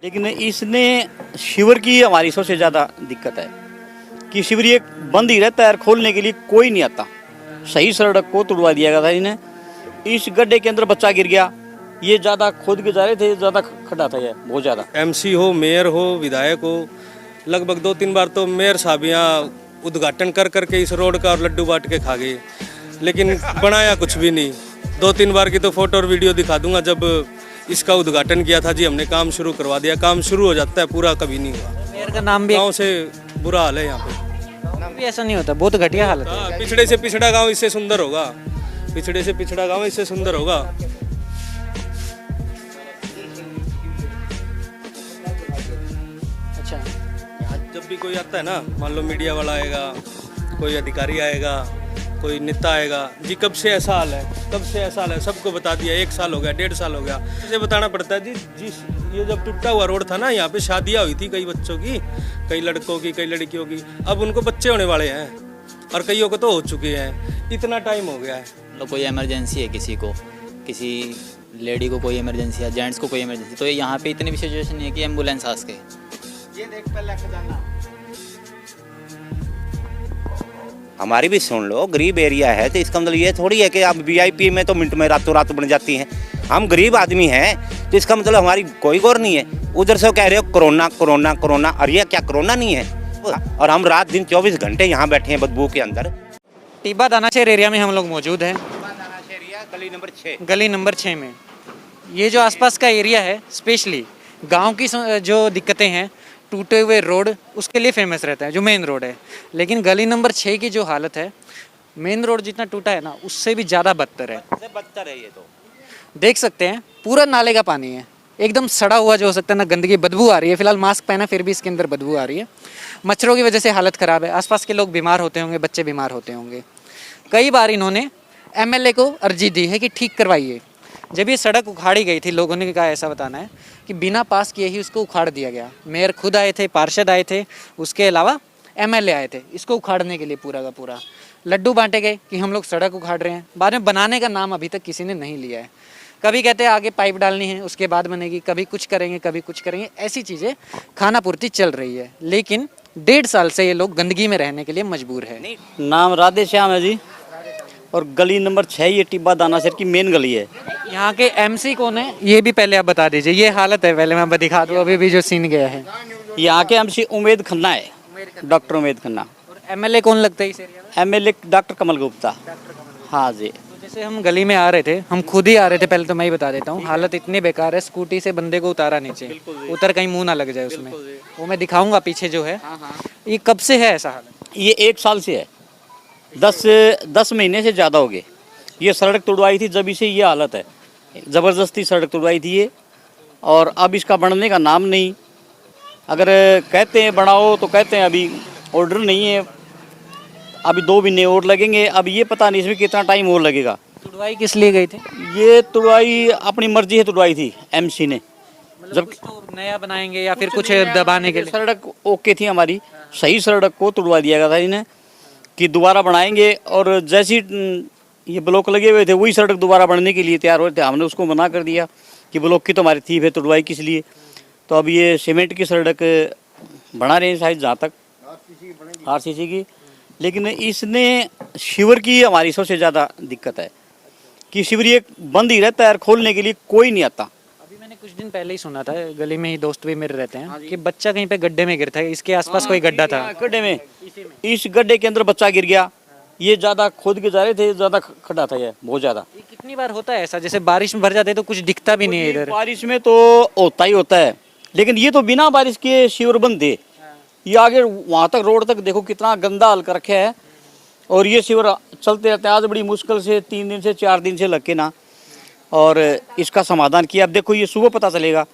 लेकिन इसने शिविर की हमारी सबसे ज़्यादा दिक्कत है कि शिविर ये बंद ही रहता है और खोलने के लिए कोई नहीं आता। सही सड़क को तुड़वा दिया गया था इन्हें। इस गड्ढे के अंदर बच्चा गिर गया, ये ज़्यादा खोद के जा रहे थे, ज़्यादा खड्डा था ये बहुत ज़्यादा। एमसी हो, मेयर हो, विधायक हो, लगभग 2-3 बार तो मेयर साहब यहाँ उद्घाटन कर करके इस रोड का और लड्डू बांट के खा गए, लेकिन बनाया कुछ भी नहीं। 2-3 बार की तो फोटो और वीडियो दिखा दूंगा। जब इसका उद्घाटन किया था जी हमने, काम शुरू करवा दिया, काम शुरू हो जाता है, पूरा कभी नहीं हुआ। मेयर का नाम भी गाँव से बुरा हाल है यहाँ पे। भी ऐसा नहीं होता, बहुत घटिया हालत है। हाँ, पिछड़े से पिछड़ा गांव इससे सुंदर होगा, पिछड़े से पिछड़ा गांव इससे सुंदर होगा। अच्छा, जब भी कोई आता है ना, मान लो मीडिया वाला आएगा, कोई अधिकारी आएगा, कोई नेता आएगा, जी कब से ऐसा हाल है, कब से ऐसा हाल है, सबको बता दिया। 1 साल हो गया, 1.5 साल हो गया, इसे बताना पड़ता है जी। जी ये जब टूटा हुआ रोड था ना, यहाँ पे शादियाँ हुई थी कई बच्चों की, कई लड़कों की, कई लड़कियों की। अब उनको बच्चे होने वाले हैं और कईयों को तो हो चुके हैं। इतना टाइम हो गया है। तो कोई इमरजेंसी है, किसी को, किसी लेडी को कोई इमरजेंसी है, जेंट्स को कोई इमरजेंसी, तो यहाँ पे इतनी भी सिचुएशन नहीं है कि एम्बुलेंस आ सके। ये देख पहले जाना। हमारी भी सुन लो, गरीब एरिया है तो इसका मतलब ये थोड़ी है कि आप वीआईपी में तो मिनट में रातों रात बन जाती हैं। हम गरीब आदमी हैं तो इसका मतलब हमारी कोई गौर नहीं है। उधर से कह रहे हो कोरोना कोरोना कोरोना, और ये क्या कोरोना नहीं है? और हम रात दिन 24 घंटे यहाँ बैठे हैं बदबू के अंदर। टिब्बा दानाशेर एरिया में हम लोग मौजूद हैं, गली नंबर 6। गली नंबर 6 में। ये जो आसपास का एरिया है, स्पेशली गांव की जो दिक्कतें हैं, टूटे हुए रोड, उसके लिए फेमस रहता है, जो मेन रोड है। लेकिन गली नंबर 6 की जो हालत है, मेन रोड जितना टूटा है ना, उससे भी ज़्यादा बदतर है। बदतर है ये तो। देख सकते हैं पूरा नाले का पानी है, एकदम सड़ा हुआ जो हो सकता है ना, गंदगी, बदबू आ रही है। फिलहाल मास्क पहना फिर भी इसके अंदर बदबू आ रही है। मच्छरों की वजह से हालत ख़राब है। आसपास के लोग बीमार होते होंगे, बच्चे बीमार होते होंगे। कई बार इन्होंने एमएलए को अर्जी दी है कि ठीक करवाइए। जब ये सड़क उखाड़ी गई थी, लोगों ने कहा, ऐसा बताना है कि बिना पास किए ही उसको उखाड़ दिया गया। मेयर खुद आए थे, पार्षद आए थे, उसके अलावा एमएलए आए थे इसको उखाड़ने के लिए। पूरा का पूरा लड्डू बांटे गए कि हम लोग सड़क उखाड़ रहे हैं। बाद में बनाने का नाम अभी तक किसी ने नहीं लिया है। कभी कहते हैं आगे पाइप डालनी है, उसके बाद बनेगी, कभी कुछ करेंगे, कभी कुछ करेंगे। ऐसी चीज़ें खाना पूर्ति चल रही है। लेकिन 1.5 साल से ये लोग गंदगी में रहने के लिए मजबूर है। नाम राधे श्याम है जी, और गली नंबर 6 ये टिब्बा दानाशेर की मेन गली है। यहाँ के एमसी कौन है ये भी पहले आप बता दीजिए। ये हालत है, पहले मैं दिखा दूँ अभी भी जो सीन गया है। यहाँ के एमसी उमेद खन्ना है, डॉक्टर उमेद खन्ना। और एमएलए कौन लगता है इस एरिया में? एमएलए डॉक्टर कमल गुप्ता। हाँ जी। तो जैसे हम गली में आ रहे थे, हम खुद ही आ रहे थे, पहले तो मैं ही बता देता हूँ, हालत इतनी बेकार है। स्कूटी से बंदे को उतारा नीचे, उतर कहीं मुंह ना लग जाए उसमें। वो मैं दिखाऊंगा पीछे जो है। ये कब से है ऐसा हालत? ये 1 साल से है, 10 महीने से ज़्यादा हो गए। ये सड़क तुड़वाई थी जब इसे ये हालत है। ज़बरदस्ती सड़क तुड़वाई थी ये, और अब इसका बनने का नाम नहीं। अगर कहते हैं बनाओ तो कहते हैं अभी ऑर्डर नहीं है, अभी 2 महीने और लगेंगे। अब ये पता नहीं इसमें कितना टाइम और लगेगा। तुड़वाई किस लिए गई थी? ये तुड़वाई अपनी मर्जी से तुड़वाई थी एमसी ने। जब कुछ तो नया बनाएंगे या फिर कुछ दबाने के लिए? सड़क ओके थी हमारी, सही सड़क को तुड़वा दिया गया था इन्हें कि दोबारा बनाएंगे। और जैसी ये ब्लॉक लगे हुए थे, वही सड़क दोबारा बनने के लिए तैयार हो रहे थे। हमने उसको मना कर दिया कि ब्लॉक की तो हमारी थी, फिर तुड़वाई किस लिए। तो अब ये सीमेंट की सड़क बना रहे हैं शायद, जहाँ तक आरसीसी की। लेकिन इसने शिविर की हमारी सबसे ज़्यादा दिक्कत है कि शिविर ये बंद ही रहता है और खोलने के लिए कोई नहीं आता। अभी मैंने कुछ दिन पहले ही सुना था, गली में ही दोस्त भी मेरे रहते हैं, कि बच्चा कहीं पे गड्ढे में गिरता है। इसके आसपास कोई गड्ढा था, गड्ढे में, इस गड्ढे के अंदर बच्चा गिर गया। ये ज़्यादा खोद के जा रहे थे, ज़्यादा खड्डा था ये, बहुत ज़्यादा। ये कितनी बार होता है ऐसा? जैसे बारिश में भर जाते हैं तो कुछ दिखता भी नहीं है इधर। बारिश में तो होता ही होता है, लेकिन ये तो बिना बारिश के शिविर बंद थे। ये आगे वहाँ तक रोड तक देखो कितना गंदा हाल कर रखा है। और ये शिविर चलते रहते हैं। आज बड़ी मुश्किल से 3 दिन से 4 दिन से लग के ना, और इसका समाधान किया। अब देखो ये सुबह पता चलेगा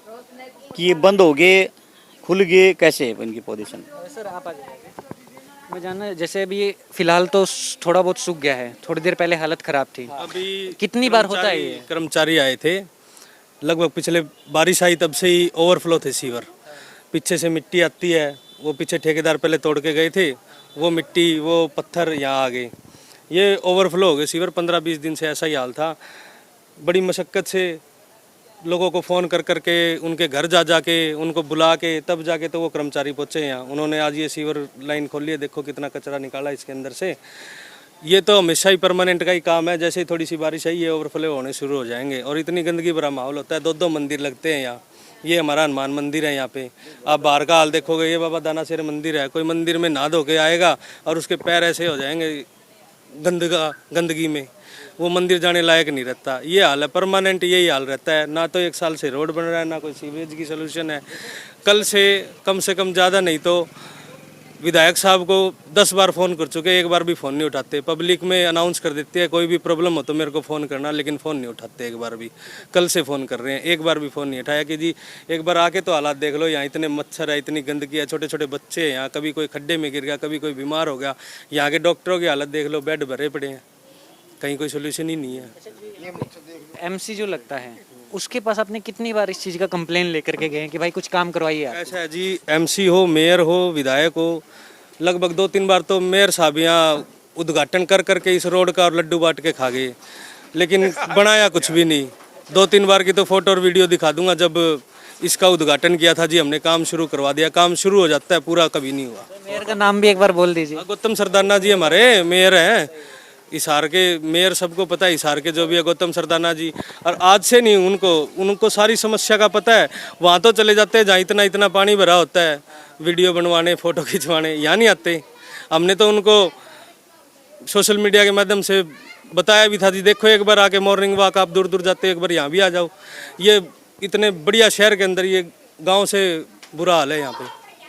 कि ये बंद हो गए, खुल गए, कैसे है इनकी पोजीशन। सर आप आ जाइए। मैं जानना, जैसे अभी फिलहाल तो थोड़ा बहुत सूख गया है, थोड़ी देर पहले हालत खराब थी। अभी कितनी बार होता है ये? कर्मचारी आए थे, लगभग पिछले बारिश आई तब से ही ओवरफ्लो थे सीवर। पीछे से मिट्टी आती है, वो पीछे ठेकेदार पहले तोड़ के गए थे, वो मिट्टी वो पत्थर यहाँ आ गए, ये ओवरफ्लो हो गए सीवर। 15-20 दिन से ऐसा ही हाल था। बड़ी मशक्क़त से लोगों को फ़ोन कर करके उनके घर जा जाके उनको बुला के तब जाके तो वो कर्मचारी पहुँचे यहाँ। उन्होंने आज ये सीवर लाइन खोली है, देखो कितना कचरा निकाला इसके अंदर से। ये तो हमेशा ही परमानेंट का ही काम है, जैसे ही थोड़ी सी बारिश आई ये ओवरफ्लो होने शुरू हो जाएंगे और इतनी गंदगी भरा माहौल होता है। 2-2 मंदिर लगते हैं यहाँ। ये हमारा हनुमान मंदिर है यहाँ पे। आप बाहर का हाल देखोगे, ये बाबा दानाशेर मंदिर है। कोई मंदिर में नहा धो के आएगा और उसके पैर ऐसे हो जाएंगे गंदगी में, वो मंदिर जाने लायक नहीं रहता। ये हाल है, परमानेंट यही हाल रहता है। ना तो 1 साल से रोड बन रहा है, ना कोई सीवरेज की सोल्यूशन है। कल से कम ज़्यादा नहीं तो विधायक साहब को 10 बार फ़ोन कर चुके, एक बार भी फ़ोन नहीं उठाते। पब्लिक में अनाउंस कर देते हैं कोई भी प्रॉब्लम हो तो मेरे को फ़ोन करना, लेकिन फ़ोन नहीं उठाते एक बार भी। कल से फ़ोन कर रहे हैं, एक बार भी फ़ोन नहीं उठाया कि जी एक बार आके तो हालात देख लो। यहाँ इतने मच्छर है, इतनी गंदगी है, छोटे छोटे बच्चे हैं यहाँ, कभी कोई खड्डे में गिर गया, कभी कोई बीमार हो गया। यहाँ के डॉक्टरों की हालत देख लो, बेड भरे पड़े हैं, कहीं कोई सोल्यूशन ही नहीं है। एमसी जो लगता है उसके पास आपने कितनी बार इस चीज़ का कंप्लेन लेकर के गए हैं कि भाई कुछ काम करवाइए आप? ऐसा है जी, एमसी हो, मेयर हो, विधायक हो, लगभग 2-3 बार तो मेयर साहब यहाँ उद्घाटन कर करके इस रोड का और लड्डू बांट के खा गए, लेकिन बनाया कुछ भी नहीं। 2-3 बार की तो फोटो और वीडियो दिखा दूंगा। जब इसका उद्घाटन किया था जी हमने, काम शुरू करवा दिया, काम शुरू हो जाता है, पूरा कभी नहीं हुआ। मेयर का नाम भी एक बार बोल दीजिए। गौतम सरदाना जी हमारे मेयर हैं, हिसार के मेयर, सबको पता है हिसार के जो भी है गौतम सरदाना जी। और आज से नहीं, उनको सारी समस्या का पता है। वहाँ तो चले जाते हैं जहाँ इतना पानी भरा होता है, वीडियो बनवाने, फ़ोटो खिंचवाने, यहाँ नहीं आते। हमने तो उनको सोशल मीडिया के माध्यम से बताया भी था जी, देखो एक बार आके मॉर्निंग वॉक, आप दूर दूर जाते हो, एक बार यहाँ भी आ जाओ। ये इतने बढ़िया शहर के अंदर ये गाँव से बुरा हाल है यहाँ पे।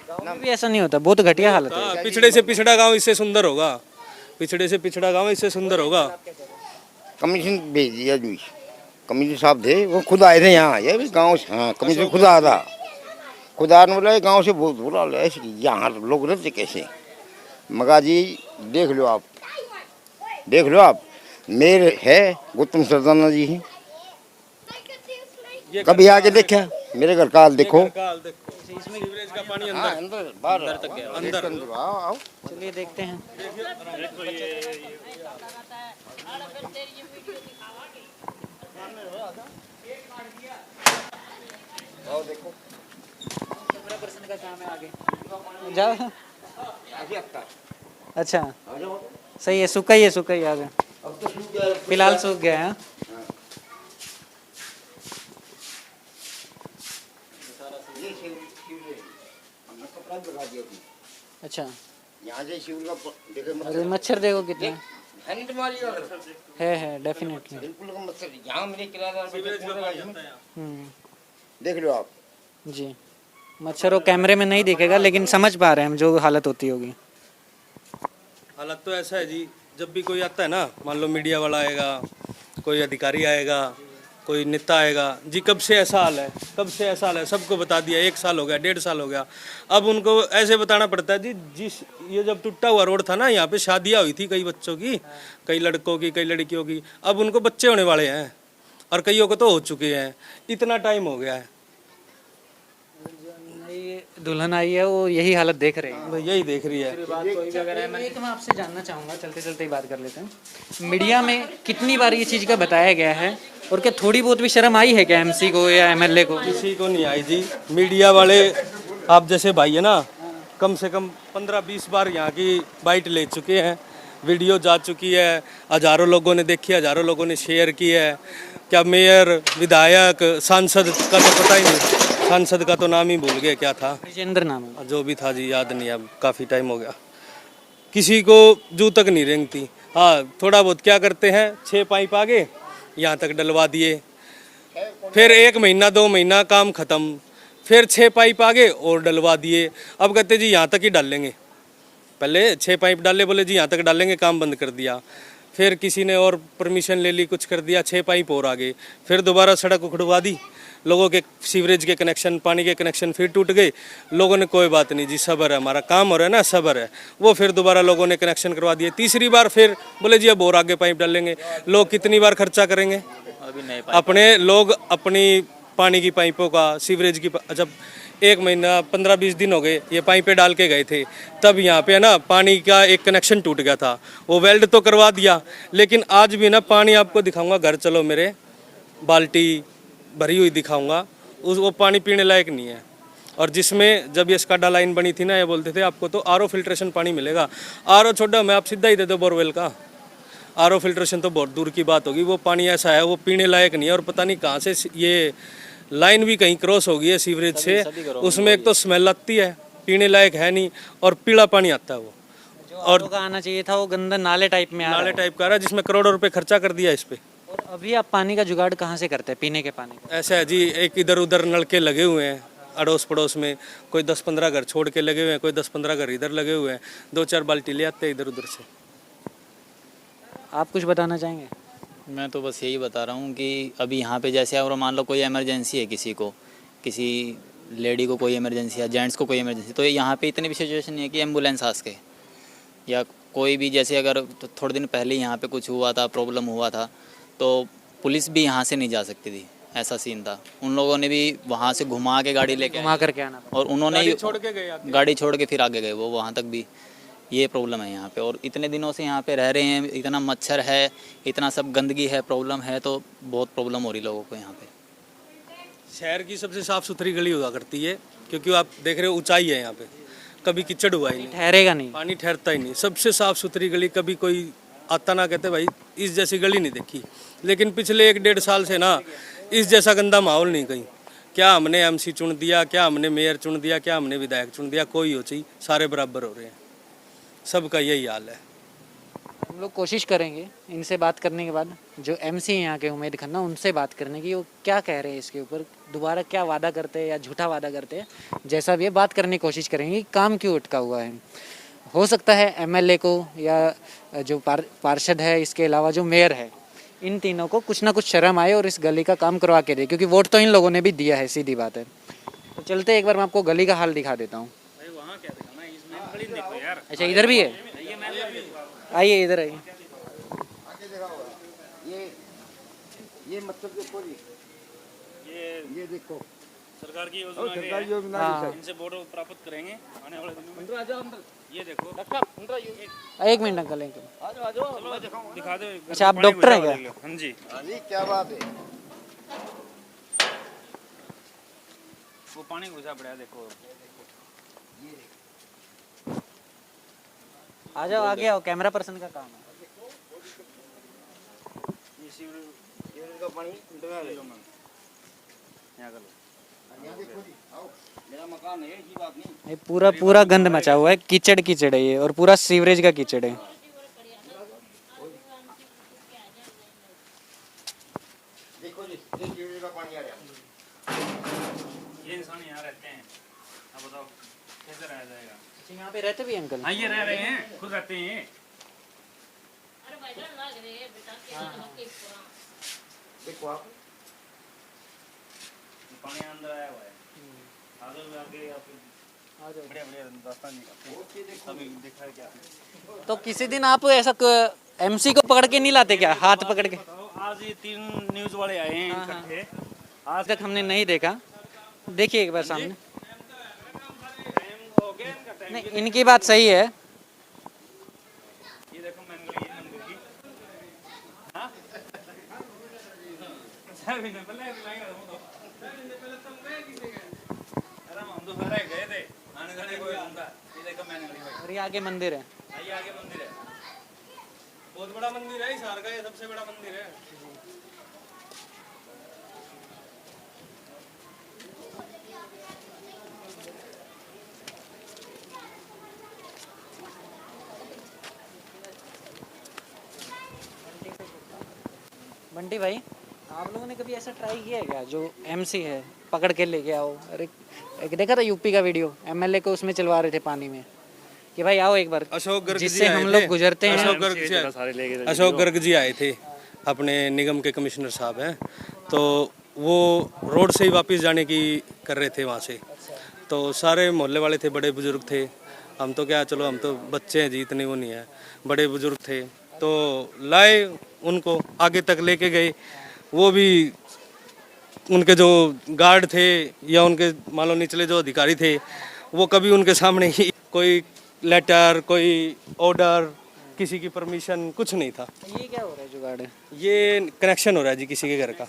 गाँव में भी ऐसा नहीं होता, बहुत घटिया हालत है। पिछड़े से पिछड़ा गाँव इससे सुंदर होगा, पिछड़े से पिछड़ा गाँव इससे सुंदर होगा। कमीशन भेज दिया जी, कमीशन साहब थे, वो खुद आए थे यहाँ, ये भी गाँव से। हाँ, कमीशन खुद आया था, खुद आने वाला गाँव से बहुत बुरा हाल है। यहाँ लोग रहते कैसे? मगर जी देख लो आप, मेयर है गौतम सरदाना जी हैं, कभी आके देखा मेरे घर का हाल देखो। सीवरेज का पानी हाँ, अंदर बाहर तक गया, अंदर। आओ। चलिए देखते हैं। का काम है आगे जाओ। अच्छा सही है, सूखा ही आगे, फिलहाल सूख गया है। अच्छा यहाँ से शिव का देखो अरे मच्छर देखो कितने है तुम्हारी है डेफिनेटली। बिल्कुल मच्छर यहाँ मेरे किराएदार हम्म, देख लो आप जी। मच्छर वो कैमरे में नहीं दिखेगा, लेकिन समझ पा रहे हैं हम जो हालत होती होगी। हालत तो ऐसा है जी, जब भी कोई आता है ना, मान लो मीडिया वाला आएगा, कोई अधिकारी आएगा, कोई नेता आएगा, जी कब से ऐसा हाल है, सबको बता दिया। 1 साल हो गया, 1.5 साल हो गया। अब उनको ऐसे बताना पड़ता है जी, जिस ये जब टूटा हुआ रोड था ना, यहाँ पे शादियाँ हुई थी कई बच्चों की, कई लड़कों की, कई लड़कियों की। अब उनको बच्चे होने वाले हैं और कईयों को तो हो चुके हैं। इतना टाइम हो गया है। दुल्हन आई है वो यही हालत देख रहे हैं, यही देख रही है। एक मैं आपसे जानना चाहूँगा, चलते चलते ही बात कर लेते हैं। मीडिया में कितनी बार ये चीज़ का बताया गया है, और क्या थोड़ी बहुत भी शर्म आई है क्या एमसी को या एमएलए को? किसी को नहीं आई जी। मीडिया वाले आप जैसे भाई है ना, कम से कम 15-20 बार यहाँ की बाइट ले चुके हैं, वीडियो जा चुकी है, हज़ारों लोगों ने देखी, हज़ारों लोगों ने शेयर की है। क्या मेयर, विधायक, सांसद का तो पता ही नहीं, सांसद का तो नाम ही भूल गए, क्या था, विजेंद्र नाम है। जो भी था जी, याद नहीं, अब काफ़ी टाइम हो गया। किसी को जू तक नहीं रेंगती। हाँ, थोड़ा बहुत क्या करते हैं, 6 पाइप आगे यहाँ तक डलवा दिए, फिर 1 महीना 2 महीना काम ख़त्म, फिर 6 पाइप आगे और डलवा दिए। अब कहते जी यहाँ तक ही डालेंगे, पहले 6 पाइप डाले, बोले जी यहाँ तक डालेंगे, काम बंद कर दिया। फिर किसी ने और परमिशन ले ली, कुछ कर दिया, 6 पाइप और आगे, फिर दोबारा सड़क उखड़वा दी। लोगों के सीवरेज के कनेक्शन, पानी के कनेक्शन फिर टूट गए। लोगों ने कोई बात नहीं जी, सब्र है, हमारा काम हो रहा है ना, सब्र है। वो फिर दोबारा लोगों ने कनेक्शन करवा दिए। तीसरी बार फिर बोले जी अब और आगे पाइप डालेंगे। लोग कितनी बार खर्चा करेंगे? अभी नहीं अपने लोग अपनी पानी की पाइपों का, सीवरेज की, जब 1 महीना 15-20 दिन हो गए ये पाइपें डाल के गए थे, तब यहाँ पे ना पानी का एक कनेक्शन टूट गया था, वो वेल्ड तो करवा दिया, लेकिन आज भी ना पानी, आपको दिखाऊंगा, घर चलो मेरे, बाल्टी भरी हुई दिखाऊंगा, वो पानी पीने लायक नहीं है। और जिसमें जब ये स्काडा लाइन बनी थी ना, ये बोलते थे आपको तो आरओ फिल्ट्रेशन पानी मिलेगा। आरओ छोड़ो, मैं आप सीधा ही दे दो बोरवेल का, आरओ फिल्ट्रेशन तो बहुत दूर की बात होगी। वो पानी ऐसा है वो पीने लायक नहीं है। और पता नहीं कहाँ से ये लाइन भी कहीं क्रॉस हो गई है सीवरेज से, उसमें एक तो स्मेल आती है, पीने लायक है नहीं, और पीला पानी आता है वो। और का आना चाहिए था वो गंदा नाले टाइप में आ रहा नाले है। टाइप का आ रहा है, जिसमें करोड़ों रुपए खर्चा कर दिया इस पे। और अभी आप पानी का जुगाड़ कहाँ से करते हैं पीने के पानी का? ऐसा है जी, एक इधर उधर नलके लगे हुए हैं अड़ोस पड़ोस में, कोई 10-15 घर छोड़ के लगे हुए हैं, कोई 10-15 घर इधर लगे हुए हैं, 2-4 बाल्टी ले आते हैं इधर उधर से। आप कुछ बताना चाहेंगे? मैं तो बस यही बता रहा हूँ कि अभी यहाँ पे जैसे और मान लो कोई इमरजेंसी है किसी को, किसी लेडी को कोई इमरजेंसी है, जेंट्स को कोई इमरजेंसी, तो यहाँ पे इतनी भी सिचुएशन नहीं है कि एम्बुलेंस आ सके, या कोई भी जैसे अगर थोड़े दिन पहले यहाँ पे कुछ हुआ था, प्रॉब्लम हुआ था, तो पुलिस भी यहाँ से नहीं जा सकती थी, ऐसा सीन था। उन लोगों ने भी वहाँ से घुमा के गाड़ी लेके घुमा करके आना और उन्होंने गाड़ी छोड़ के गए आगे। गाड़ी छोड़ के फिर आगे गए वो वहाँ तक भी। ये प्रॉब्लम है यहाँ पे, और इतने दिनों से यहाँ पे रह रहे हैं, इतना मच्छर है, इतना सब गंदगी है, प्रॉब्लम है, तो बहुत प्रॉब्लम हो रही लोगों को यहाँ पे। शहर की सबसे साफ सुथरी गली हुआ करती है, क्योंकि आप देख रहे हो ऊंचाई है यहाँ पे, कभी कीचड़ हुआ ही नहीं, ठहरेगा नहीं। पानी ठहरता ही नहीं। सबसे साफ सुथरी गली, कभी कोई आता ना कहते भाई इस जैसी गली नहीं देखी। लेकिन पिछले 1-1.5 साल से ना इस जैसा गंदा माहौल नहीं कहीं। क्या हमने एमसी चुन दिया, क्या हमने मेयर चुन दिया, क्या हमने विधायक चुन दिया, कोई हो चाहिए, सारे बराबर हो रहे हैं, सबका यही हाल है। हम लोग कोशिश करेंगे इनसे बात करने के बाद, जो एमसी हैं यहाँ के उमेद खन्ना, उनसे बात करने की, वो क्या कह रहे हैं इसके ऊपर, दोबारा क्या वादा करते हैं या झूठा वादा करते हैं, जैसा भी है बात करने की कोशिश करेंगे कि काम क्यों अटका हुआ है। हो सकता है एमएलए को या जो पार्षद है, इसके अलावा जो मेयर है, इन तीनों को कुछ ना कुछ शर्म आए और इस गली का काम करवा के दे, क्योंकि वोट तो इन लोगों ने भी दिया है, सीधी बात है। तो चलते एक बार मैं आपको गली का हाल दिखा देता हूँ। अच्छा इधर भी है, आइए इधर आइए। ये मतलब देखो जी, ये देखो सरकार की योजना है, सरकारी योजना हाँ। इनसे वोट प्राप्त करेंगे आने वाले दिनों में। ये देखो एक मिनट अंकल, एक मिनट। चलो दिखा दो। अच्छा आप डॉक्टर हैं क्या? हाँ जी, अरे क्या बात है। वो पानी घुसा पड़ा है, देखो। आ जाओ, आगे आओ, कैमरा पर्सन का काम है। का पानी मेरा मकान है, ऐसी बात नहीं। ये पूरा पूरा गंद मचा हुआ है, कीचड़ कीचड़ है ये, और पूरा सीवरेज का कीचड़ है। देखो जी, ये सीवरेज का पानी आ रहा है। ये इंसान यहाँ रहते हैं, अब बताओ कैसे रहा जाएगा। यहाँ पे रहते भी अंकल? हाँ, ये रह रहे हैं, खुद रहते हैं। देखो आप, पानी अंदर आया हुआ है। आगे आप बढ़िया बढ़िया रास्ता निकाल अभी देखा है क्या। तो किसी दिन आप ऐसा एमसी को पकड़ के नहीं लाते क्या, हाथ पकड़ के? आज ये 3 न्यूज वाले आए हैं इकट्ठे। आज तक हमने नहीं देखा, देखिए एक बार सामने। नहीं, इनकी बात सही है। ये देखो मैंने गली है नंदू की। हाँ? अरे हम तो सारे गए थे, आने जाने कोई होता। ये देखो मैंने गली भाई। और ये आगे मंदिर है। ये आगे मंदिर है, बहुत बड़ा मंदिर है, शहर का ये सबसे बड़ा मंदिर है। बंटी भाई, आप लोगों ने कभी ऐसा ट्राई किया है क्या, जो एमसी है पकड़ के लेके आओ? अरे एक देखा था यूपी का वीडियो, एमएलए को उसमें चलवा रहे थे पानी में, कि भाई आओ एक बार, अशोक गर्ग जिससे हम लोग गुजरते हैं। अशोक गर्ग जी आए थे, अपने निगम के कमिश्नर साहब हैं, तो वो रोड से ही वापस जाने की कर रहे थे वहाँ से। तो सारे मोहल्ले वाले थे, बड़े बुजुर्ग थे। हम तो क्या, चलो हम तो बच्चे हैं जी, इतने वो नहीं है, बड़े बुजुर्ग थे, तो लाए उनको, आगे तक लेके गए। वो भी उनके जो गार्ड थे या उनके मान लो निचले जो अधिकारी थे, वो कभी उनके सामने ही कोई लेटर, कोई ऑर्डर, किसी की परमिशन कुछ नहीं था। ये क्या हो रहा है जुगाड़? ये कनेक्शन हो रहा है जी किसी के घर का।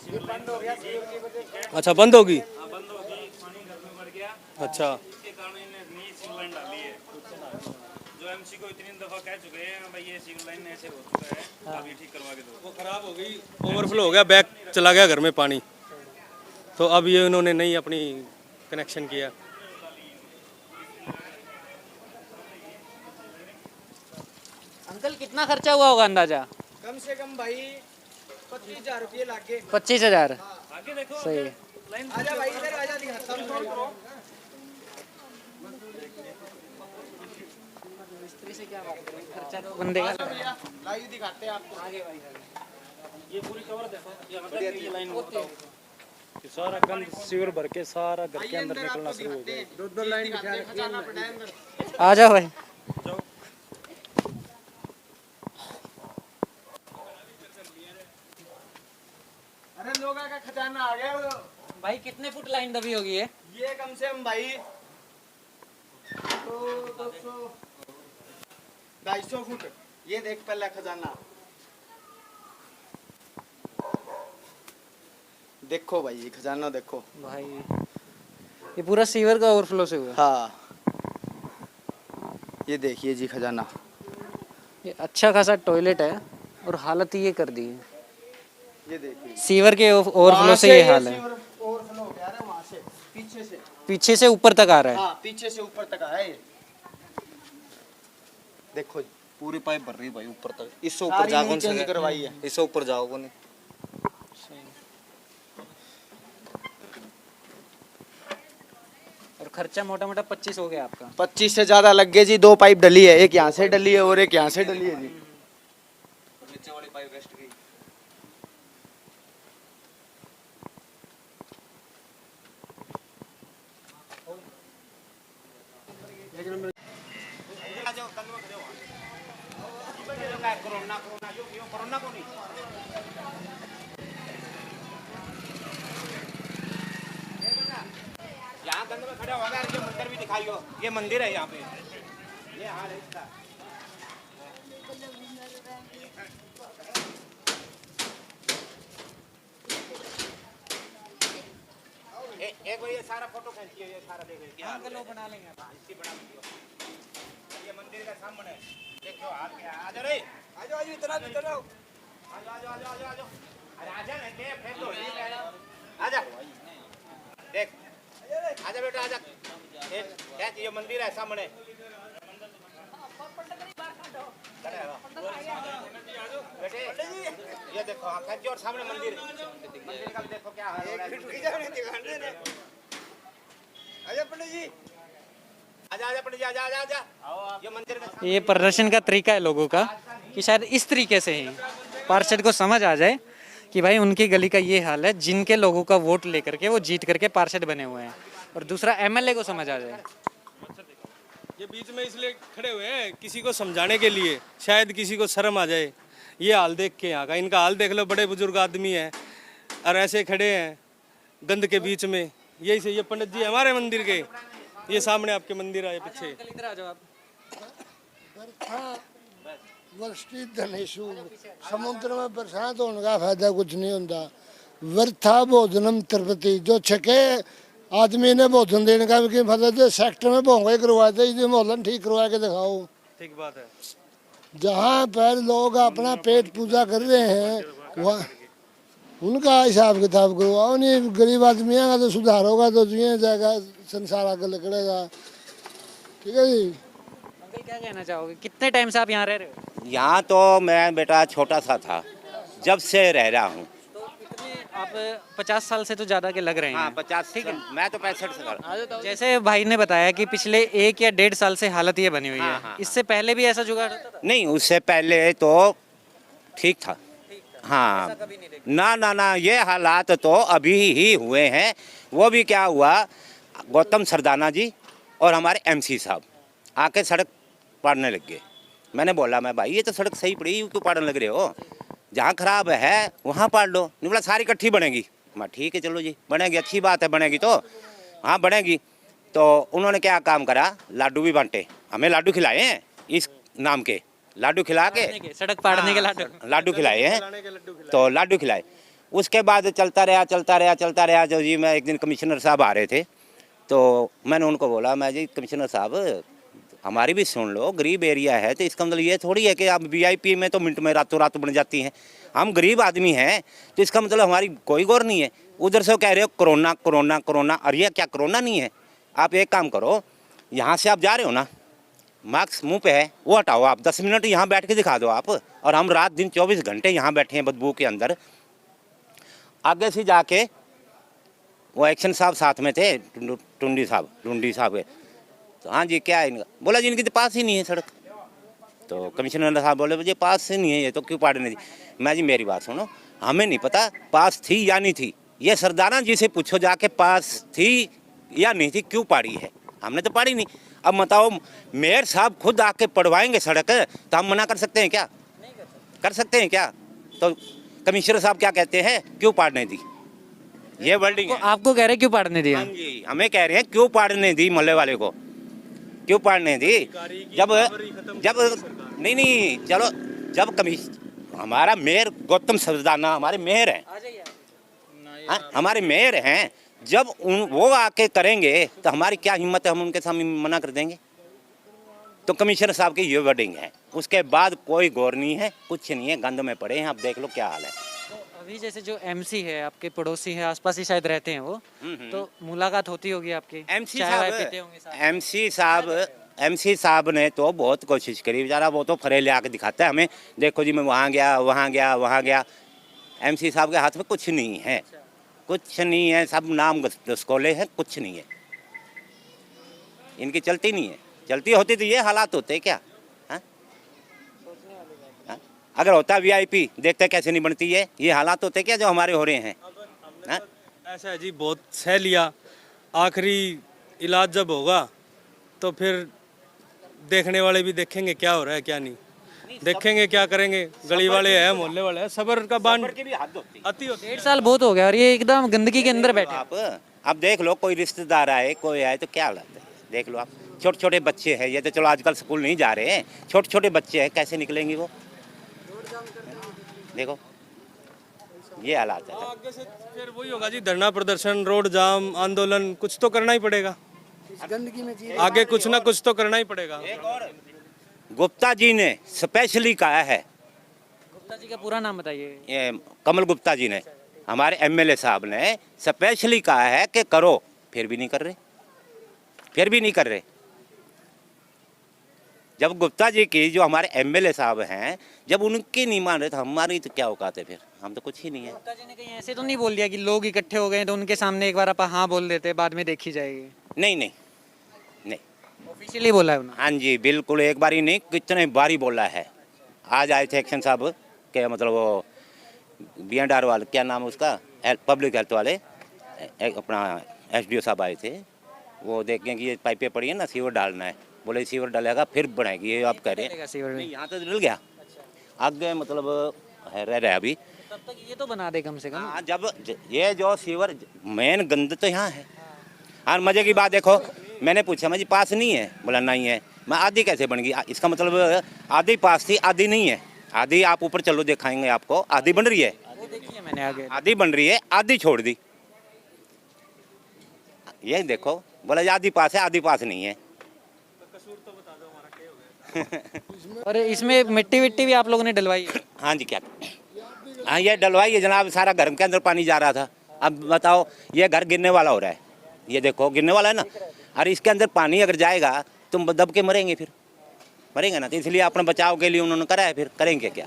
अच्छा बंद होगी। बंद होगी, पानी घर में भर गया, अच्छा इसके कारण इन्हें नई सीवर लाइन डाली है। जो एमसी को इतनी दफा कह चुके हैं भाई ये सीवर लाइन ऐसे हो चुका है, आप ये ठीक करवा के दो। वो खराब हो गई, ओवरफ्लो हो गया, बैक चला गया घर में पानी, तो अब ये उन्होंने नई अपनी कनेक्शन किया। अंकल कितना खर्चा हुआ होगा अंदाजा? कम से कम भाई 25,000 रुपये लागे। 25,000। आगे देखो सही है। आजा भाई इधर आजा, दिखाता हूं। खर्चा तो बंदे का लाइव दिखाते हैं आपको। आगे भाई ये पूरी कवर देखो, यहाँ तक ये लाइन बताओ। कि सारा गंद सीवर भर के सारा घर के अंदर निकलना शुरू हो गया। दो लाइन बिछा रखी है। आ जाओ भाई। अरे लोग का खजाना आ गया वो। भाई कितने फुट लाइन दबी होगी ये कम से कम भाई 200 फुट। ये देख पहला खजाना, देखो भाई ये खजाना देखो भाई, ये पूरा सीवर का ओवरफ्लो से हुआ। हाँ ये देखिए जी खजाना। ये अच्छा खासा टॉयलेट है और हालत ये कर दी है। ये देखिए सीवर के ओवरफ्लो से ये हाल है। ओवरफ्लो हो गया है वहाँ से, पीछे से ऊपर तक आ रहा है। हाँ पीछे से ऊपर तक आया ये। देखो जी पूरी पाइप भर रही भाई ऊपर तक। इससे सारी ऊपर जाओ, नई चेंज करवाई है। इससे ऊपर जाओ को नहीं। और खर्चा मोटा मोटा 25 हो गया आपका। 25 से ज्यादा लग गए जी। 2 पाइप डली है, एक यहाँ से डली है और एक यहाँ से डली है जी। नीचे वाली पाइप वेस्ट गई। यहाँ गंद में खड़ा होगा, ये मंदिर भी दिखाइयो, ये मंदिर है यहाँ पे, ये हाल है इसका। एक बार ये सारा फोटो खींचिए, ये सारा देखिए क्या हाल है। बना लेंगे। इसकी बना लीजिए। ये मंदिर का सामने देखो हाल क्या है। आजा रे, आजो आजो इतना इतना आजा आजा आजा आजा आजा, अरे आजा ना, दे फेंक दो, आजा देख, आजा बेटा आजा, देख ये मंदिर है सामने। बेटे ये देखो, खींचो और सामने मंदिर, मंदिर का भी देखो क्या हाल हो रहा है। आजा पंडित जी, आजा आजा पंडित जी, आजा आजा आजा, ये मंदिर का। ये प्रदर्शन का तरीका है लोगों का कि शायद इस तरीके से ही पार्षद को समझ आ जाए कि भाई उनकी गली का ये हाल है, जिनके लोगों का वोट लेकर के वो जीत करके पार्षद बने हुए हैं। और दूसरा एमएलए को समझ आ जाए। ये बीच में इसलिए खड़े हुए हैं किसी को समझाने के लिए, शायद किसी को शर्म आ जाए। ये हाल देख के यहाँ का, इनका हाल देख लो, बड़े बुजुर्ग आदमी हैं और ऐसे खड़े हैं गंद के बीच में। यही से ये पंडित जी हमारे मंदिर के, ये सामने आपके मंदिर आए पीछे। इधर आ जाओ आप। वृष्टि धनेशु समुद्र में बरसात होने का फायदा कुछ नहीं होता। वृथा भोजनम तृप्ति, जो छके आदमी ने भोजन देने का भी फायदा। जो सेक्टर में भोंगे करवाते, ये मोहल्ला ठीक करवा के दिखाओ। ठीक बात है। जहाँ पर लोग अपना पेट पूजा कर रहे हैं वहाँ उनका हिसाब किताब करवाओ। नहीं गरीब आदमियों का तो सुधार होगा तो जिए जाएगा, संसार आगे निकलेगा। ठीक है जी। अंकल क्या कहना चाहोगे, कितने टाइम से आप यहाँ रह रहे हो? यहाँ तो मैं बेटा छोटा सा था जब से रह रहा हूँ। तो कितने आप 50 साल से तो ज़्यादा के लग रहे हैं। हाँ 50, ठीक है, मैं तो 65 साल। जैसे भाई ने बताया कि पिछले 1 या 1.5 साल से हालत ये बनी हुई है। हाँ। इससे पहले भी ऐसा जुगाड़ होता था? नहीं उससे पहले तो ठीक था। हाँ ना ना ना, ये हालात तो अभी ही हुए हैं। वो भी क्या हुआ, गौतम सरदाना जी और हमारे एमसी साहब आके सड़क पाड़ने लग गए। मैंने बोला मैं भाई ये तो सड़क सही पड़ी, क्यों पाड़ने लग रहे हो, जहाँ खराब है वहाँ पाड़ लो। नहीं बोला सारी इकट्ठी बनेगी। मैं ठीक है चलो जी बनेगी, अच्छी बात है बनेगी तो, हाँ बनेगी। तो उन्होंने क्या काम करा, लाडू भी बांटे, हमें लाडू खिलाए हैं इस नाम के, लाडू खिला के सड़क पाड़ने के लाडू लाडू खिलाए हैं। तो लाडू खिलाए, उसके बाद चलता रहा जो जी मैं एक दिन कमिश्नर साहब आ रहे थे तो मैंने उनको बोला मैं जी कमिश्नर साहब हमारी भी सुन लो, गरीब एरिया है तो इसका मतलब ये थोड़ी है कि आप वीआईपी में तो मिनट में रातों रात बन जाती हैं। हम गरीब आदमी हैं तो इसका मतलब हमारी कोई गौर नहीं है। उधर से कह रहे हो कोरोना कोरोना कोरोना, और ये क्या कोरोना नहीं है। आप एक काम करो, यहाँ से आप जा रहे हो ना, मास्क मुंह पे है वो हटाओ, आप 10 मिनट यहाँ बैठ के दिखा दो आप। और हम रात दिन 24 घंटे यहाँ बैठे हैं बदबू के अंदर। आगे से जाके वो एक्शन साहब साथ में थे, टुंडी साहब तो हाँ जी क्या है इनका, बोला जी इनके तो पास ही नहीं है सड़क। तो कमिश्नर साहब बोले मुझे पास ही नहीं है ये तो क्यों पाड़ने दी। मैं जी मेरी बात सुनो, हमें नहीं पता पास थी या नहीं थी, ये सरदाना जी से पूछो जाके पास थी या नहीं थी, क्यों पाड़ी है, हमने तो पाड़ी नहीं। अब बताओ मेयर साहब खुद आके पढ़वाएंगे सड़क तो हम मना कर सकते हैं क्या? कर सकते हैं क्या? तो कमिश्नर साहब क्या कहते हैं, क्यों पाड़ने दी, ये वर्डिंग है। आपको कह रहे हैं क्यों पाड़ने दिया? हाँ जी हमें कह रहे हैं क्यों पाड़ने दी, मोहल्ले वाले को क्यों पाड़ने दी। जब नहीं चलो, जब हमारा मेयर गौतम सरदाना हमारे मेयर हैं, हमारे मेयर हैं, जब वो आके करेंगे तो हमारी क्या हिम्मत है, हम उनके सामने मना कर देंगे। तो कमिश्नर साहब की ये वर्डिंग है, उसके बाद कोई गौर नहीं है, कुछ नहीं है, गंद में पड़े हैं। आप देख लो क्या हाल है। तो अभी जैसे जो एमसी है आपके पड़ोसी है, आसपास ही शायद रहते हैं वो, तो मुलाकात होती होगी आपकी? एमसी साहब ने तो बहुत कोशिश करी, बेचारा वो तो फरेले आके दिखाता है हमें, देखो जी मैं वहाँ गया। एमसी साहब के हाथ में कुछ नहीं है, कुछ नहीं है, सब नाम घसकोले हैं, कुछ नहीं है, इनकी चलती नहीं है। चलती होती तो ये हालात होते क्या? हाँ? हाँ? अगर होता वीआईपी देखते कैसे नहीं बनती है, ये हालात होते क्या जो हमारे हो रहे हैं? हाँ? ऐसा है जी, बहुत सह लिया, आखिरी इलाज जब होगा तो फिर देखने वाले भी देखेंगे क्या हो रहा है क्या नहीं, देखेंगे क्या करेंगे। गली वाले हैं, मोहल्ले वाले हैं, सबर का बांध अति होती है। 1.5 साल बहुत हो गया और ये एकदम गंदगी के अंदर बैठे। आप देख लो, कोई रिश्तेदार आए कोई आए तो क्या हालत है, देख लो आप। छोटे छोटे बच्चे हैं, ये तो चलो आजकल स्कूल नहीं जा रहे हैं, छोटे छोटे बच्चे हैं, कैसे निकलेंगे वो, देखो ये हालात है। आगे से फिर वही होगा जी, धरना प्रदर्शन, रोड जाम, आंदोलन, कुछ तो करना ही पड़ेगा। आगे कुछ ना कुछ तो करना ही पड़ेगा। गुप्ता जी ने स्पेशली कहा है, गुप्ता जी का पूरा नाम बताइए। ये कमल गुप्ता जी ने, हमारे एमएलए साहब ने स्पेशली कहा है कि करो, फिर भी नहीं कर रहे। जब गुप्ता जी की जो हमारे एमएलए साहब हैं, जब उनकी नहीं मान रहे तो हमारी तो क्या औकात है, फिर हम तो कुछ ही नहीं है। गुप्ता जी ने कहीं ऐसे तो नहीं बोल दिया कि लोग इकट्ठे हो गए तो उनके सामने एक बार आप हाँ बोल देते, बाद में देखी जाएगी? नहीं, ऑफिशियली बोला है उन्होंने? हाँ जी बिल्कुल, एक बारी नहीं कितने बारी बोला है। आज आए थे एक्शन साहब के, मतलब वो BNR वाले, क्या नाम है उसका, पब्लिक हेल्थ वाले, अपना SDO साहब आए थे। वो देखें कि ये पाइपें पड़ी है ना, सीवर डालना है, बोले सीवर डालेगा फिर बनाएगी, ये आप कह रहे हैं। नहीं, यहाँ तो डल गया, आगे मतलब रह रहा अभी, तब तक ये तो बना दे कम से कम। हाँ, जब ये जो सीवर मेन गंद तो यहाँ है। और मजे की बात देखो, मैंने पूछा मैं जी पास नहीं है, बोला नहीं है। मैं आधी कैसे बन गई, इसका मतलब आधी पास थी आधी नहीं है। आधी आप ऊपर चलो दिखाएंगे आपको, आधी बन रही है, वो देखिए मैंने आगे, आधी बन रही है, आधी छोड़ दी, ये देखो। बोला जी आधी पास है आधी पास नहीं है। और इसमें मिट्टी विट्टी भी आप लोगों ने डलवाई है? हाँ जी क्या, हाँ ये डलवाई है जनाब, सारा घर के अंदर पानी जा रहा था। अब बताओ ये घर गिरने वाला हो रहा है, ये देखो गिरने वाला है ना, और इसके अंदर पानी अगर जाएगा तो दब के मरेंगे, फिर मरेंगे ना। तो इसलिए अपने बचाव के लिए उन्होंने करा है, फिर करेंगे क्या।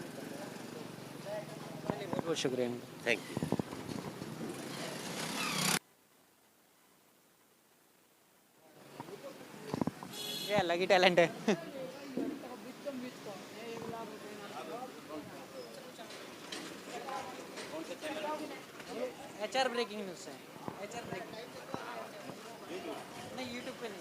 बहुत बहुत शुक्रिया, थैंक यू। ये अलग ही टैलेंट है। HR ब्रेकिंग न्यूज़ है, HR ब्रेकिंग नहीं, YouTube पे नहीं।